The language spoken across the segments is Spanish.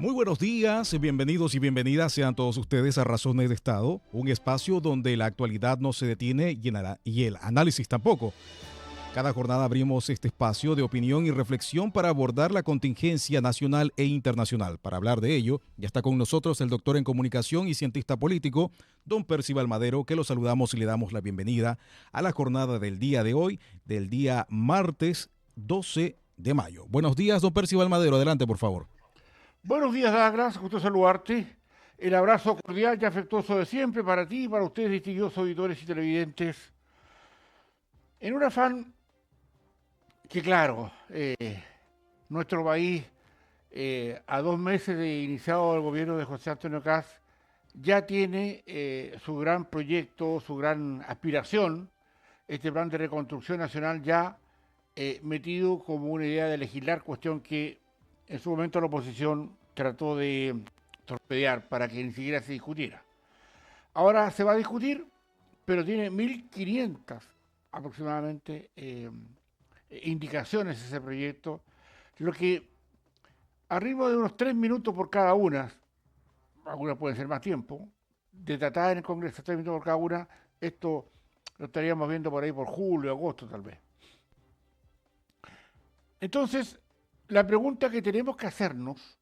Muy buenos días, bienvenidos y bienvenidas sean todos ustedes a Razones de Estado, un espacio donde la actualidad no se detiene y el análisis tampoco. Cada jornada abrimos este espacio de opinión y reflexión para abordar la contingencia nacional e internacional. Para hablar de ello, ya está con nosotros el doctor en comunicación y cientista político, don Percival Madero, que lo saludamos y le damos la bienvenida a la jornada del día de hoy, del día martes 12 de mayo. Buenos días, don Percival Madero, adelante por favor. Buenos días, Douglas, gusto saludarte. El abrazo cordial y afectuoso de siempre para ti y para ustedes, distinguidos auditores y televidentes. En un afán que, claro, nuestro país, a 2 meses de iniciado el gobierno de José Antonio Kast, ya tiene su gran proyecto, su gran aspiración, este plan de reconstrucción nacional ya metido como una idea de legislar, cuestión que en su momento la oposición trató de torpedear para que ni siquiera se discutiera. Ahora se va a discutir, pero tiene 1.500 aproximadamente indicaciones ese proyecto, lo que arriba de unos 3 minutos por cada una, algunas pueden ser más tiempo, de tratar en el Congreso 3 minutos por cada una, esto lo estaríamos viendo por ahí por julio, agosto tal vez. Entonces, la pregunta que tenemos que hacernos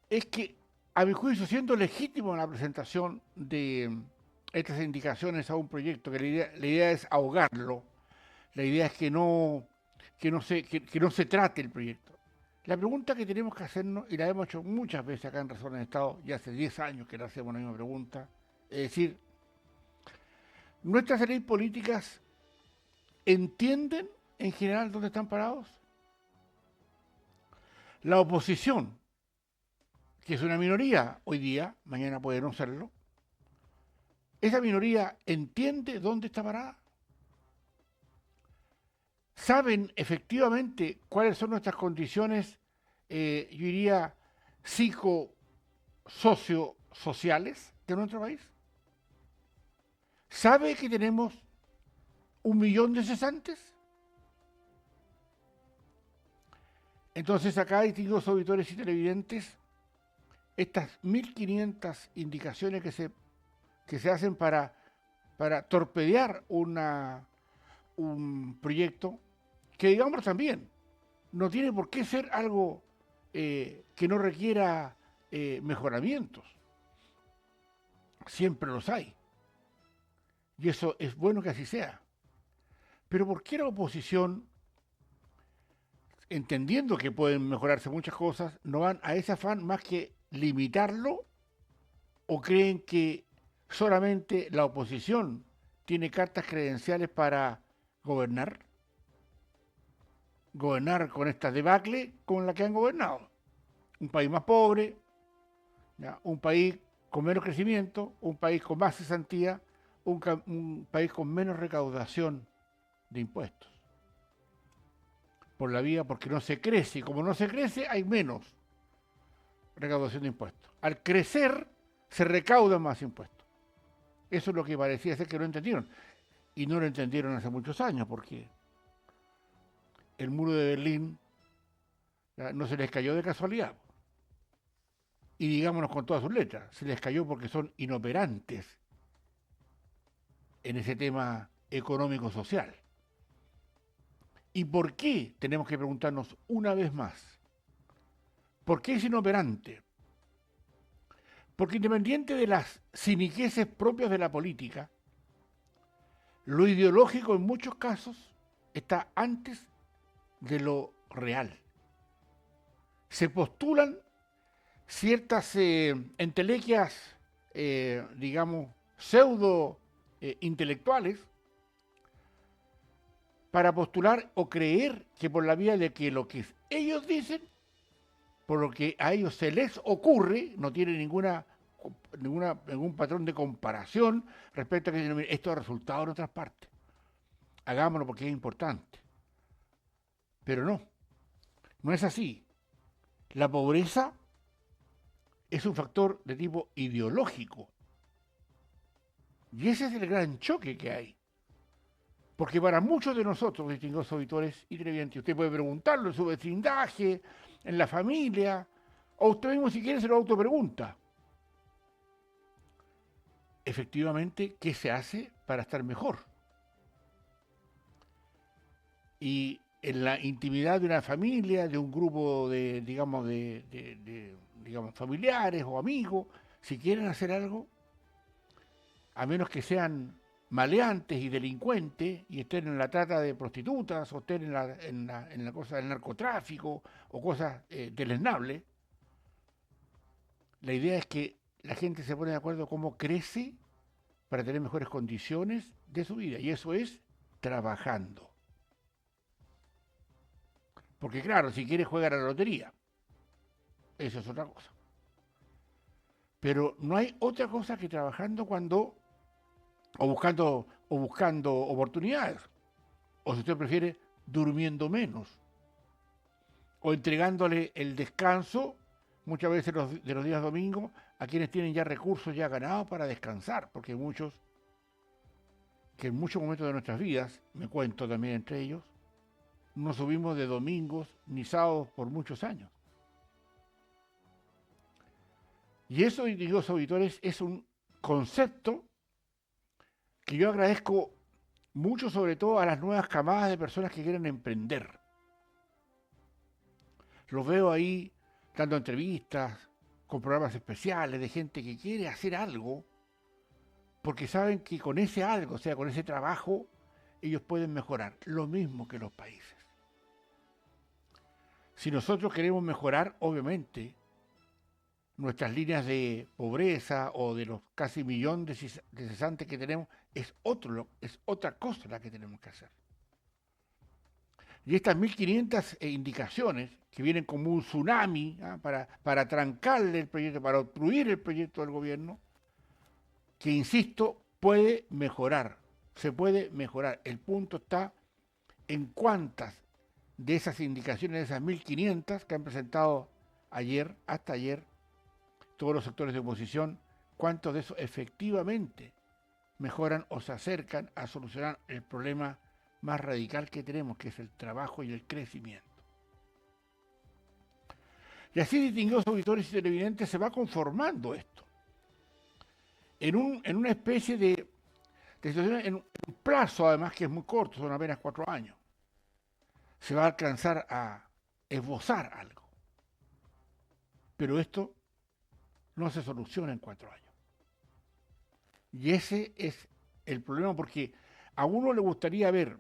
es que, a mi juicio, siendo legítimo la presentación de estas indicaciones a un proyecto, que la idea es ahogarlo, la idea es que no se trate el proyecto. La pregunta que tenemos que hacernos, y la hemos hecho muchas veces acá en Razones de Estado, ya hace 10 años que le hacemos la misma pregunta, es decir, ¿nuestras élites políticas entienden en general dónde están parados? La oposición, que es una minoría hoy día, mañana puede no serlo, esa minoría entiende dónde está parada. ¿Saben efectivamente cuáles son nuestras condiciones, yo diría, psico-socio-sociales de nuestro país? ¿Sabe que tenemos 1 millón de cesantes? Entonces acá, distinguidos auditores y televidentes, estas 1.500 indicaciones que se hacen para torpedear un proyecto, que digamos también, no tiene por qué ser algo que no requiera mejoramientos. Siempre los hay. Y eso es bueno que así sea. Pero ¿por qué la oposición, entendiendo que pueden mejorarse muchas cosas, no van a ese afán más que limitarlo, o creen que solamente la oposición tiene cartas credenciales para gobernar con esta debacle con la que han gobernado? Un país más pobre, ¿ya? Un país con menos crecimiento, un país con más cesantía, un país con menos recaudación de impuestos. Por la vía, porque no se crece, y como no se crece, hay menos recaudación de impuestos. Al crecer, se recaudan más impuestos. Eso es lo que parecía ser que no entendieron. Y no lo entendieron hace muchos años, porque el muro de Berlín no se les cayó de casualidad. Y digámonos con todas sus letras, se les cayó porque son inoperantes en ese tema económico-social. ¿Y por qué? Tenemos que preguntarnos una vez más. ¿Por qué es inoperante? Porque independiente de las siniqueces propias de la política, lo ideológico en muchos casos está antes de lo real. Se postulan ciertas entelequias, digamos, pseudo intelectuales, para postular o creer que por la vía de que lo que ellos dicen, por lo que a ellos se les ocurre, no tiene ningún patrón de comparación respecto a que esto ha resultado en otras partes. Hagámoslo porque es importante. Pero no es así. La pobreza es un factor de tipo ideológico. Y ese es el gran choque que hay. Porque para muchos de nosotros, distinguidos auditores y televidentes, usted puede preguntarlo en su vecindaje, en la familia, O usted mismo si quiere se lo autopregunta. Efectivamente, ¿qué se hace para estar mejor? Y en la intimidad de una familia, de un grupo de, digamos, digamos, familiares o amigos, si quieren hacer algo, a menos que sean maleantes y delincuentes y estén en la trata de prostitutas o estén en la cosa del narcotráfico o cosas deleznables, la idea es que la gente se pone de acuerdo cómo crece para tener mejores condiciones de su vida. Y eso es trabajando. Porque claro, si quiere jugar a la lotería, eso es otra cosa. Pero no hay otra cosa que trabajando o buscando oportunidades. O si usted prefiere, durmiendo menos. O entregándole el descanso, muchas veces de los días domingos, a quienes tienen ya recursos ya ganados para descansar. Porque hay muchos que en muchos momentos de nuestras vidas, me cuento también entre ellos, no subimos de domingos ni sábados por muchos años. Y eso, digo, auditores, es un concepto que yo agradezco mucho, sobre todo a las nuevas camadas de personas que quieren emprender. Los veo ahí dando entrevistas, con programas especiales de gente que quiere hacer algo, porque saben que con ese algo, o sea, con ese trabajo, ellos pueden mejorar, lo mismo que los países. Si nosotros queremos mejorar, obviamente, nuestras líneas de pobreza o de los casi millón de cesantes que tenemos, es otra cosa la que tenemos que hacer. Y estas 1500 indicaciones que vienen como un tsunami para trancarle el proyecto, para obstruir el proyecto del gobierno, que insisto, puede mejorar, se puede mejorar. El punto está en cuántas de esas indicaciones, de esas 1500 que han presentado hasta ayer, todos los sectores de oposición, cuántos de esos efectivamente mejoran o se acercan a solucionar el problema más radical que tenemos, que es el trabajo y el crecimiento. Y así, distinguidos auditores y televidentes, se va conformando esto en una especie de situación, en un plazo además que es muy corto, son apenas 4 años. Se va a alcanzar a esbozar algo. Pero esto no se soluciona en 4 años. Y ese es el problema, porque a uno le gustaría ver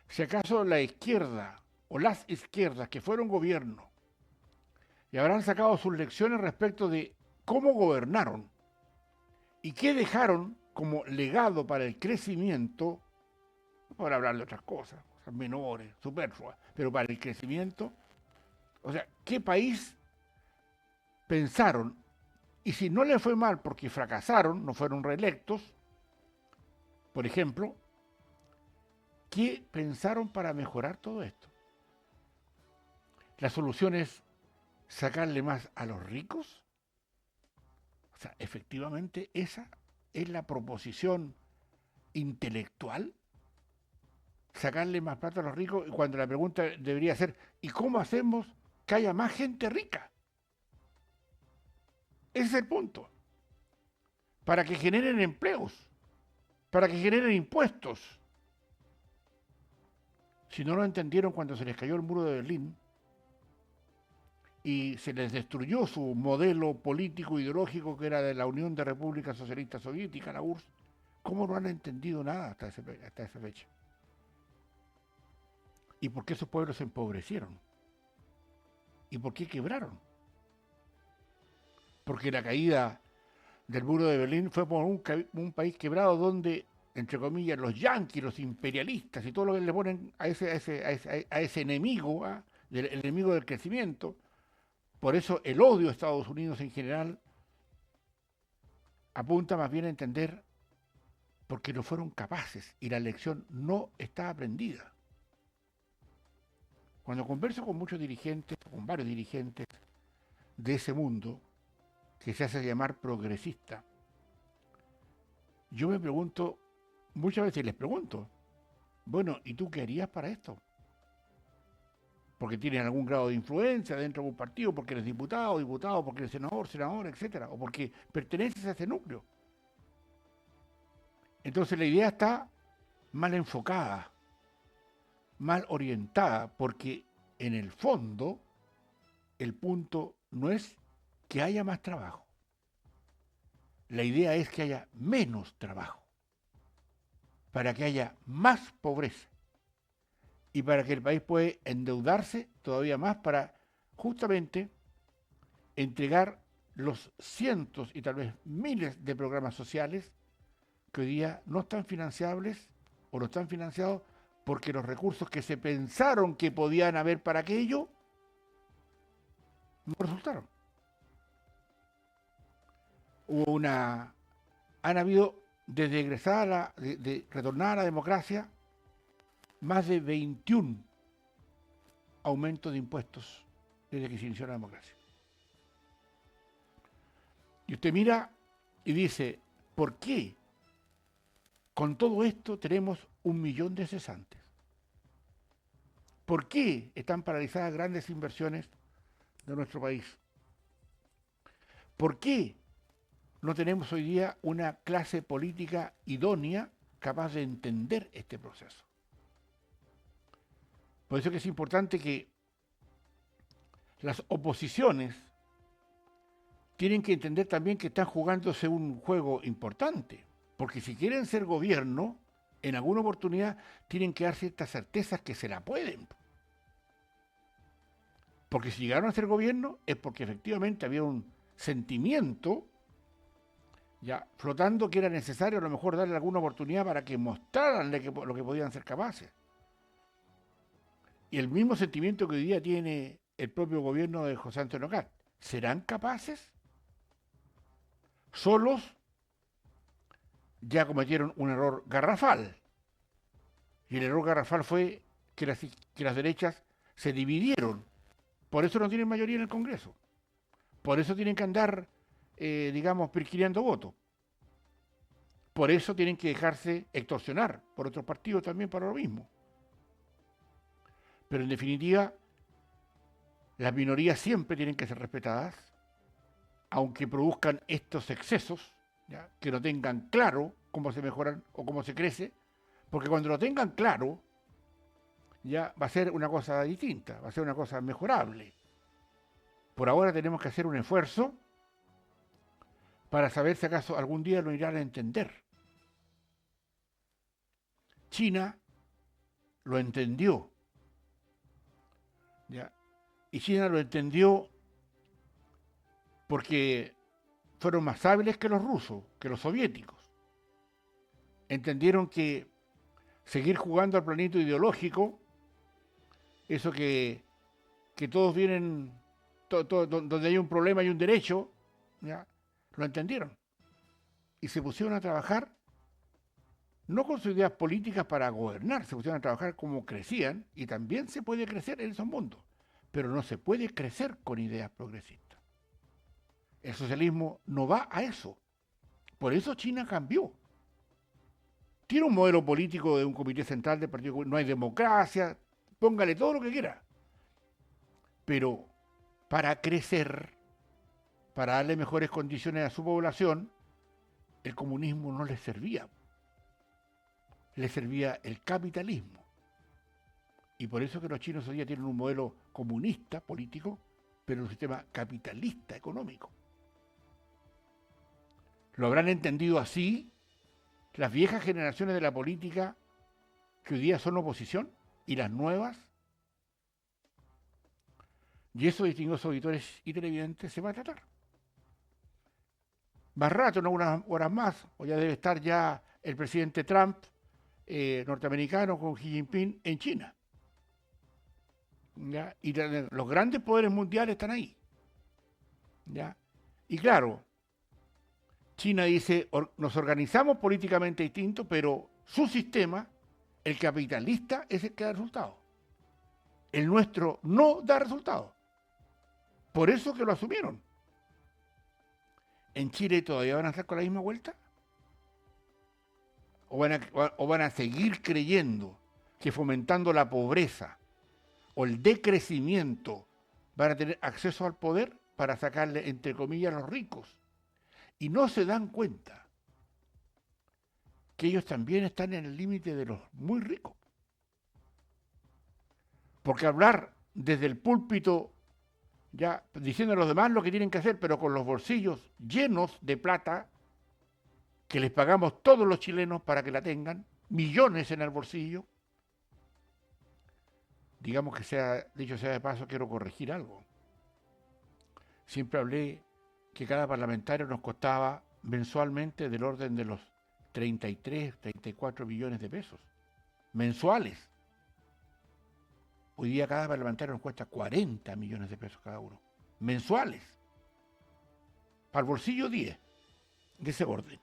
si acaso la izquierda o las izquierdas que fueron gobierno y habrán sacado sus lecciones respecto de cómo gobernaron y qué dejaron como legado para el crecimiento, no para hablar de otras cosas menores, superfluas, pero para el crecimiento, o sea, qué país pensaron, y si no les fue mal porque fracasaron, no fueron reelectos, por ejemplo, ¿qué pensaron para mejorar todo esto? ¿La solución es sacarle más a los ricos? O sea, efectivamente, esa es la proposición intelectual. Sacarle más plata a los ricos, y cuando la pregunta debería ser, ¿y cómo hacemos que haya más gente rica? Ese es el punto. Para que generen empleos, para que generen impuestos. Si no lo entendieron cuando se les cayó el muro de Berlín y se les destruyó su modelo político ideológico que era de la Unión de Repúblicas Socialistas Soviéticas, la URSS, ¿cómo no han entendido nada hasta esa fecha? ¿Y por qué esos pueblos se empobrecieron? ¿Y por qué quebraron? Porque la caída del muro de Berlín fue por un país quebrado donde, entre comillas, los yanquis, los imperialistas y todo lo que le ponen a ese enemigo, el enemigo del crecimiento. Por eso el odio a Estados Unidos en general apunta más bien a entender porque no fueron capaces y la lección no está aprendida. Cuando converso con muchos dirigentes, con varios dirigentes de ese mundo, que se hace llamar progresista, yo me pregunto, muchas veces les pregunto, bueno, ¿y tú qué harías para esto? porque tienen algún grado de influencia dentro de un partido, porque eres diputado, porque eres senador, etcétera, o porque perteneces a ese núcleo. Entonces la idea está mal enfocada, mal orientada, porque en el fondo el punto no es que haya más trabajo. La idea es que haya menos trabajo, para que haya más pobreza y para que el país pueda endeudarse todavía más para justamente entregar los cientos y tal vez miles de programas sociales que hoy día no están financiables o no están financiados porque los recursos que se pensaron que podían haber para aquello no resultaron. Han habido, desde egresada, de retornar a la democracia, más de 21 aumentos de impuestos desde que se inició la democracia. Y usted mira y dice, ¿por qué con todo esto tenemos 1 millón de cesantes? ¿Por qué están paralizadas grandes inversiones de nuestro país? ¿Por qué no tenemos hoy día una clase política idónea capaz de entender este proceso? Por eso que es importante que las oposiciones tienen que entender también que están jugándose un juego importante, porque si quieren ser gobierno, en alguna oportunidad tienen que dar ciertas certezas que se la pueden. Porque si llegaron a ser gobierno es porque efectivamente había un sentimiento ya flotando que era necesario a lo mejor darle alguna oportunidad para que mostraran lo que podían ser capaces. Y el mismo sentimiento que hoy día tiene el propio gobierno de José Antonio Cast. ¿Serán capaces? Solos ya cometieron un error garrafal. Y el error garrafal fue que las derechas se dividieron. Por eso no tienen mayoría en el Congreso. Por eso tienen que andar, perquiriando votos. Por eso tienen que dejarse extorsionar por otros partidos también para lo mismo. Pero en definitiva, las minorías siempre tienen que ser respetadas, aunque produzcan estos excesos, ¿ya? Que no tengan claro cómo se mejoran o cómo se crece, porque cuando lo tengan claro, ya va a ser una cosa distinta, va a ser una cosa mejorable. Por ahora tenemos que hacer un esfuerzo para saber si acaso algún día lo irán a entender. China lo entendió, ¿ya? Y China lo entendió porque fueron más hábiles que los rusos, que los soviéticos. Entendieron que seguir jugando al planito ideológico, eso que todos vienen, donde hay un problema hay un derecho, ¿ya? Lo entendieron. Y se pusieron a trabajar, no con sus ideas políticas para gobernar, se pusieron a trabajar como crecían, y también se puede crecer en esos mundos, pero no se puede crecer con ideas progresistas. El socialismo no va a eso. Por eso China cambió. Tiene un modelo político de un comité central del Partido Comunista, no hay democracia, póngale todo lo que quiera. Pero para crecer, para darle mejores condiciones a su población, el comunismo no les servía. Les servía el capitalismo. Y por eso que los chinos hoy día tienen un modelo comunista político, pero un sistema capitalista económico. ¿Lo habrán entendido así las viejas generaciones de la política que hoy día son oposición y las nuevas? Y eso, distinguidos auditores y televidentes, se va a tratar. Más rato, en unas horas más, o ya debe estar ya el presidente Trump, norteamericano, con Xi Jinping en China. ¿Ya? Y los grandes poderes mundiales están ahí. ¿Ya? Y claro, China dice, nos organizamos políticamente distinto, pero su sistema, el capitalista, es el que da resultados. El nuestro no da resultados. Por eso que lo asumieron. ¿En Chile todavía van a estar con la misma vuelta? ¿O van a seguir creyendo que fomentando la pobreza, o el decrecimiento van a tener acceso al poder para sacarle, entre comillas, a los ricos. Y no se dan cuenta que ellos también están en el límite de los muy ricos. Porque hablar desde el púlpito, ya diciendo a los demás lo que tienen que hacer, pero con los bolsillos llenos de plata, que les pagamos todos los chilenos para que la tengan, millones en el bolsillo. Digamos que sea, dicho sea de paso, quiero corregir algo. Siempre hablé que cada parlamentario nos costaba mensualmente del orden de los 33, 34 millones de pesos. Mensuales. Hoy día cada parlamentario nos cuesta 40 millones de pesos cada uno. Mensuales. Para el bolsillo 10. De ese orden.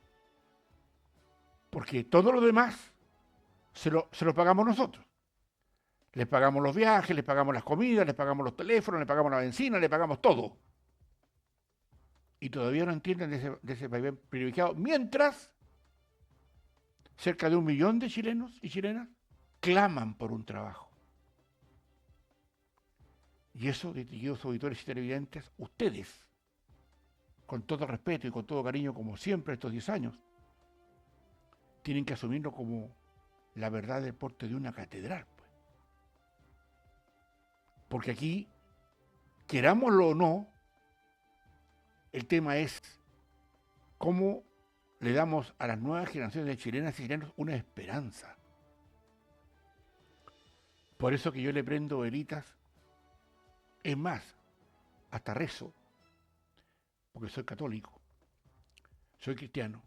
Porque todo lo demás se lo pagamos nosotros. Les pagamos los viajes, les pagamos las comidas, les pagamos los teléfonos, les pagamos la benzina, les pagamos todo. Y todavía no entienden de ese país privilegiado. Mientras, cerca de 1 millón de chilenos y chilenas claman por un trabajo. Y eso, distinguidos auditores y televidentes, ustedes, con todo respeto y con todo cariño, como siempre estos 10 años, tienen que asumirlo como la verdad del porte de una catedral. Pues. Porque aquí, querámoslo o no, el tema es cómo le damos a las nuevas generaciones de chilenas y chilenos una esperanza. Por eso que yo le prendo velitas, es más, hasta rezo, porque soy católico, soy cristiano,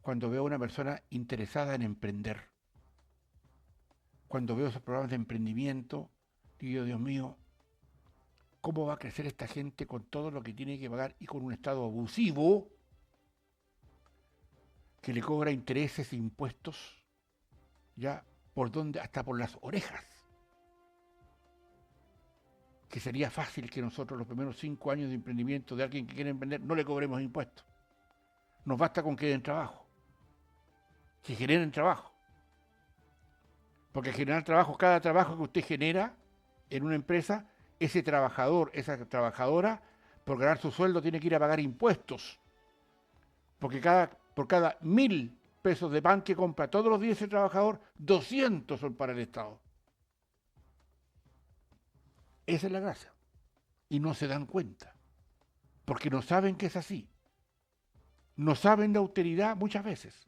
cuando veo a una persona interesada en emprender, cuando veo esos programas de emprendimiento, digo, Dios mío, ¿cómo va a crecer esta gente con todo lo que tiene que pagar y con un Estado abusivo que le cobra intereses e impuestos ya por donde, hasta por las orejas? Que sería fácil que nosotros los primeros 5 años de emprendimiento de alguien que quiere emprender no le cobremos impuestos. Nos basta con que den trabajo, que generen trabajo. Porque generar trabajo, cada trabajo que usted genera en una empresa, ese trabajador, esa trabajadora, por ganar su sueldo tiene que ir a pagar impuestos. Porque por cada 1.000 pesos de pan que compra todos los días ese trabajador, 200 son para el Estado. Esa es la gracia. Y no se dan cuenta. Porque no saben que es así. No saben de austeridad muchas veces.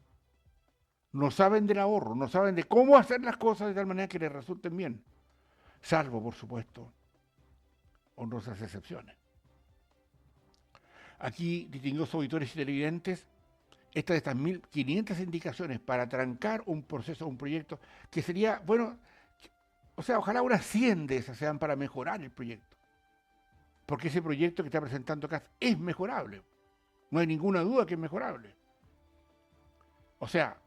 No saben del ahorro. No saben de cómo hacer las cosas de tal manera que les resulten bien. Salvo, por supuesto, honrosas excepciones. Aquí, distinguidos auditores y televidentes, estas 1.500 indicaciones para trancar un proceso, un proyecto, que sería, bueno, o sea, ojalá unas 100 de esas sean para mejorar el proyecto. Porque ese proyecto que está presentando acá es mejorable. No hay ninguna duda que es mejorable. O sea,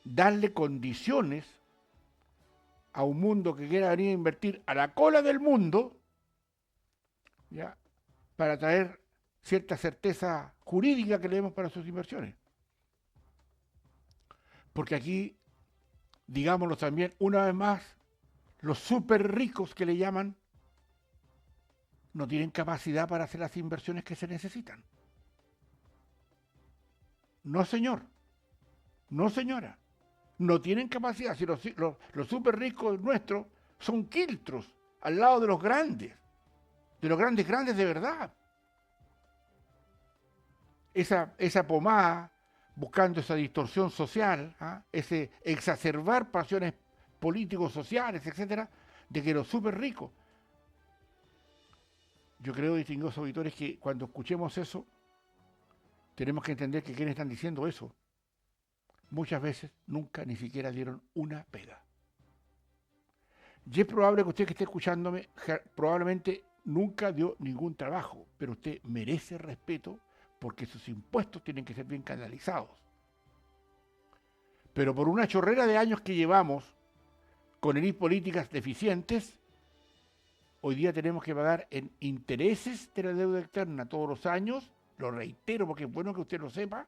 darle condiciones a un mundo que quiera venir a invertir a la cola del mundo, ¿ya?, para traer cierta certeza jurídica que le demos para sus inversiones. Porque aquí, digámoslo también, una vez más, los súper ricos que le llaman, no tienen capacidad para hacer las inversiones que se necesitan. No, señor. No, señora. No tienen capacidad. Si los súper ricos nuestros son quiltros al lado de los grandes grandes de verdad. Esa pomada, buscando esa distorsión social, ese exacerbar pasiones políticos, sociales, etcétera, de que los súper ricos. Yo creo, distinguidos auditores, que cuando escuchemos eso, tenemos que entender que quienes están diciendo eso, muchas veces nunca ni siquiera dieron una pega. Y es probable que usted que esté escuchándome, probablemente nunca dio ningún trabajo, pero usted merece respeto porque sus impuestos tienen que ser bien canalizados. Pero por una chorrera de años que llevamos con políticas deficientes, hoy día tenemos que pagar en intereses de la deuda externa todos los años, lo reitero porque es bueno que usted lo sepa,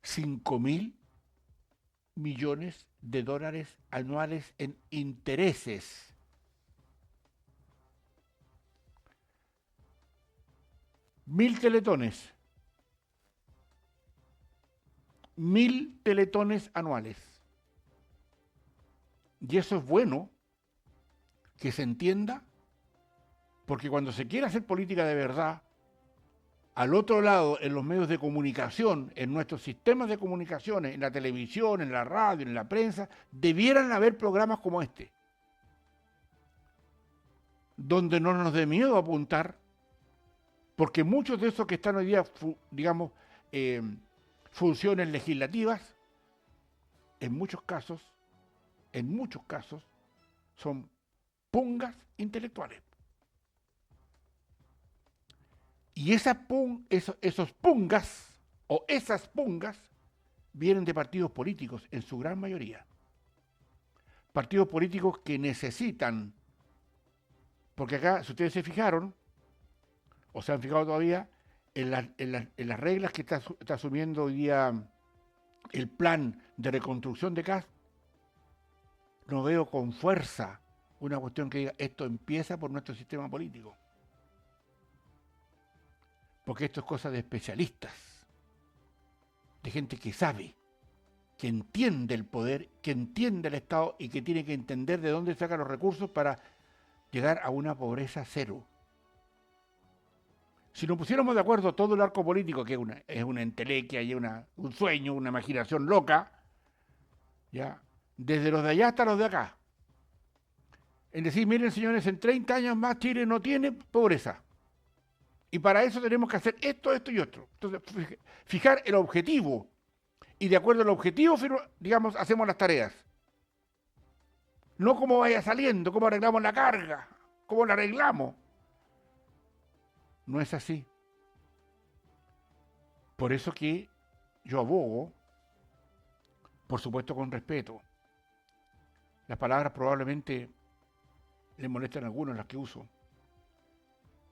5.000 millones de dólares anuales en intereses. Mil teletones anuales. Y eso es bueno que se entienda, porque cuando se quiere hacer política de verdad, al otro lado, en los medios de comunicación, en nuestros sistemas de comunicaciones, en la televisión, en la radio, en la prensa, debieran haber programas como este, donde no nos dé miedo apuntar, porque muchos de esos que están hoy día, digamos, funciones legislativas, en muchos casos, son pungas intelectuales. Y esos pungas, o esas pungas, vienen de partidos políticos, en su gran mayoría. Partidos políticos que necesitan, porque acá, si ustedes se fijaron, o se han fijado todavía, en las reglas que está asumiendo hoy día el plan de reconstrucción de CAS, no veo con fuerza una cuestión que diga, esto empieza por nuestro sistema político. Porque esto es cosa de especialistas, de gente que sabe, que entiende el poder, que entiende el Estado y que tiene que entender de dónde saca los recursos para llegar a una pobreza cero. Si nos pusiéramos de acuerdo todo el arco político, que es una entelequia y un sueño, una imaginación loca, ya, desde los de allá hasta los de acá, en decir, miren señores, en 30 años más Chile no tiene pobreza. Y para eso tenemos que hacer esto, esto y otro. Entonces, fijar el objetivo. Y de acuerdo al objetivo, digamos, hacemos las tareas. No cómo vaya saliendo, cómo arreglamos la carga, cómo la arreglamos. No es así. Por eso que yo abogo, por supuesto con respeto. Las palabras probablemente les molestan a algunos las que uso,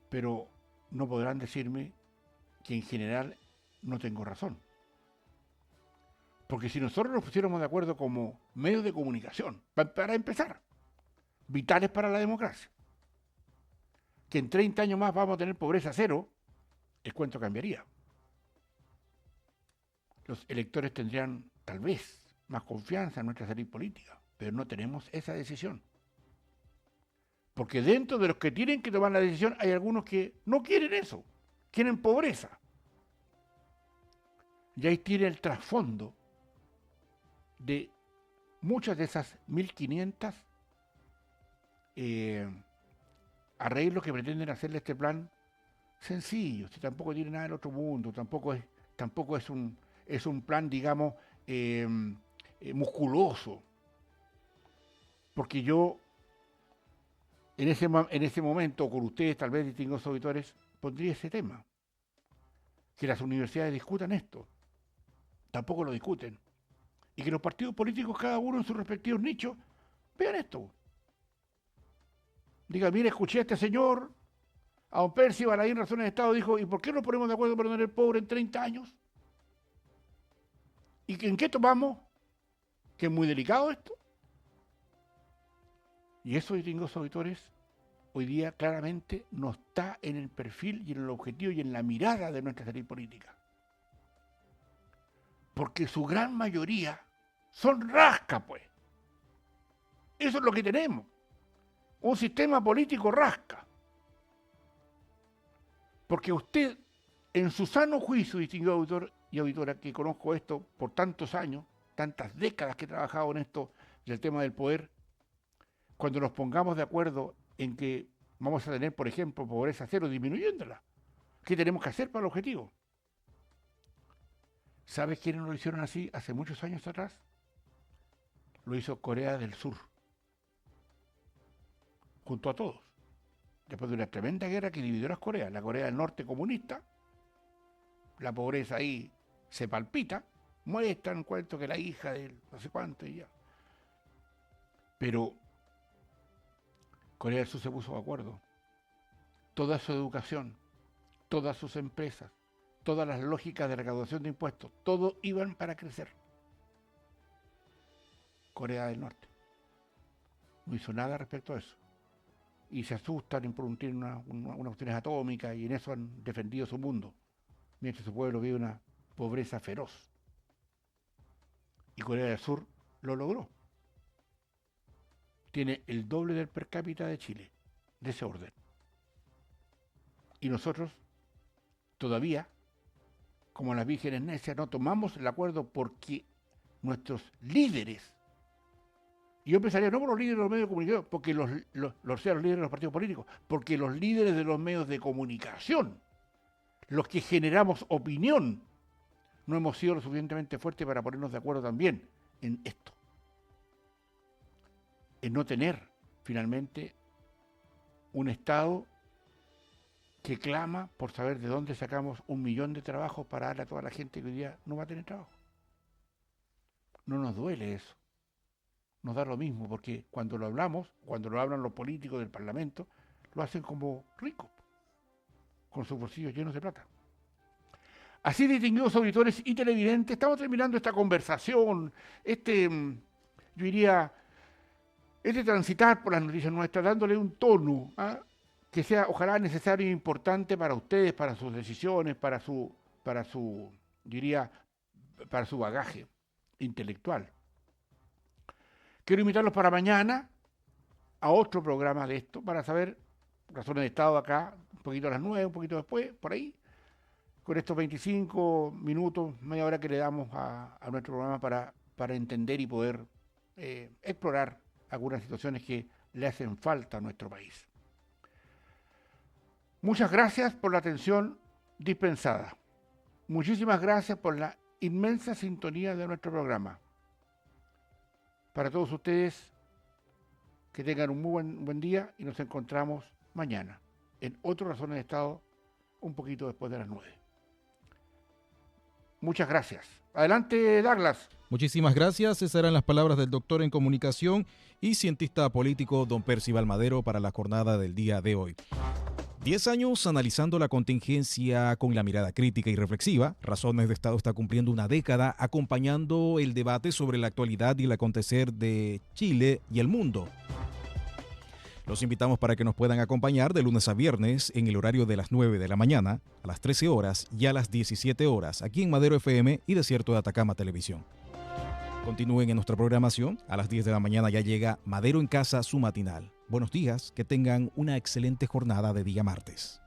pero no podrán decirme que en general no tengo razón. Porque si nosotros nos pusiéramos de acuerdo como medios de comunicación, para empezar, vitales para la democracia, que en 30 años más vamos a tener pobreza cero, el cuento cambiaría. Los electores tendrían tal vez más confianza en nuestra salida política, pero no tenemos esa decisión. Porque dentro de los que tienen que tomar la decisión hay algunos que no quieren eso, quieren pobreza. Y ahí tiene el trasfondo de muchas de esas 1.500 arreglos que pretenden hacerle este plan sencillo, si tampoco tiene nada del otro mundo, tampoco es un plan, digamos, musculoso. Porque yo en ese momento, con ustedes, tal vez distinguidos auditores, pondría ese tema. Que las universidades discutan esto. Tampoco lo discuten. Y que los partidos políticos, cada uno en sus respectivos nichos, vean esto. Digan, mire, escuché a este señor, a don Percy Balaguer, en Razones de Estado, dijo, ¿y por qué no ponemos de acuerdo para no tener pobre en 30 años? ¿Y en qué tomamos? Que es muy delicado esto. Y eso, distinguidos auditores, hoy día claramente no está en el perfil y en el objetivo y en la mirada de nuestra salida política. Porque su gran mayoría son rasca, pues. Eso es lo que tenemos. Un sistema político rasca. Porque usted, en su sano juicio, distinguido auditor y auditora, que conozco esto por tantos años, tantas décadas que he trabajado en esto, del tema del poder, cuando nos pongamos de acuerdo en que vamos a tener, por ejemplo, pobreza cero, disminuyéndola, ¿qué tenemos que hacer para el objetivo? ¿Sabes quiénes lo hicieron así hace muchos años atrás? Lo hizo Corea del Sur, junto a todos, después de una tremenda guerra que dividió las Coreas, la Corea del Norte comunista, la pobreza ahí se palpita, muestran cuento que la hija de no sé cuánto y ya. Pero Corea del Sur se puso de acuerdo. Toda su educación, todas sus empresas, todas las lógicas de recaudación de impuestos, todo iban para crecer. Corea del Norte. No hizo nada respecto a eso. Y se asustan en producir unas cuestiones atómicas y en eso han defendido su mundo, mientras su pueblo vive una pobreza feroz. Y Corea del Sur lo logró. Tiene el doble del per cápita de Chile, de ese orden. Y nosotros todavía, como las vírgenes necias, no tomamos el acuerdo porque nuestros líderes, y yo pensaría no por los líderes de los medios de comunicación, porque los líderes de los partidos políticos, porque los líderes de los medios de comunicación, los que generamos opinión, no hemos sido lo suficientemente fuertes para ponernos de acuerdo también en esto. En no tener, finalmente, un Estado que clama por saber de dónde sacamos 1 millón de trabajos para darle a toda la gente que hoy día no va a tener trabajo. No nos duele eso. Nos da lo mismo, porque cuando lo hablamos, cuando lo hablan los políticos del Parlamento, lo hacen como ricos, con sus bolsillos llenos de plata. Así, distinguidos auditores y televidentes, estamos terminando esta conversación, yo diría, transitar por las noticias nuestras, dándole un tono que sea, ojalá, necesario e importante para ustedes, para sus decisiones, para su bagaje intelectual. Quiero invitarlos para mañana a otro programa de esto, para saber razones de Estado acá, un poquito a las 9, un poquito después, por ahí, con estos 25 minutos, media hora que le damos a nuestro programa para entender y poder explorar algunas situaciones que le hacen falta a nuestro país. Muchas gracias por la atención dispensada. Muchísimas gracias por la inmensa sintonía de nuestro programa. Para todos ustedes, que tengan un muy buen día y nos encontramos mañana en otro Razones de Estado, un poquito después de las 9. Muchas gracias. Adelante, Douglas. Muchísimas gracias. Esas eran las palabras del doctor en comunicación y cientista político don Percival Madero para la jornada del día de hoy. 10 años analizando la contingencia con la mirada crítica y reflexiva. Razones de Estado está cumpliendo una década acompañando el debate sobre la actualidad y el acontecer de Chile y el mundo. Los invitamos para que nos puedan acompañar de lunes a viernes en el horario de las 9 de la mañana, a las 13 horas y a las 17 horas, aquí en Madero FM y Desierto de Atacama Televisión. Continúen en nuestra programación. A las 10 de la mañana ya llega Madero en Casa, su matinal. Buenos días, que tengan una excelente jornada de día martes.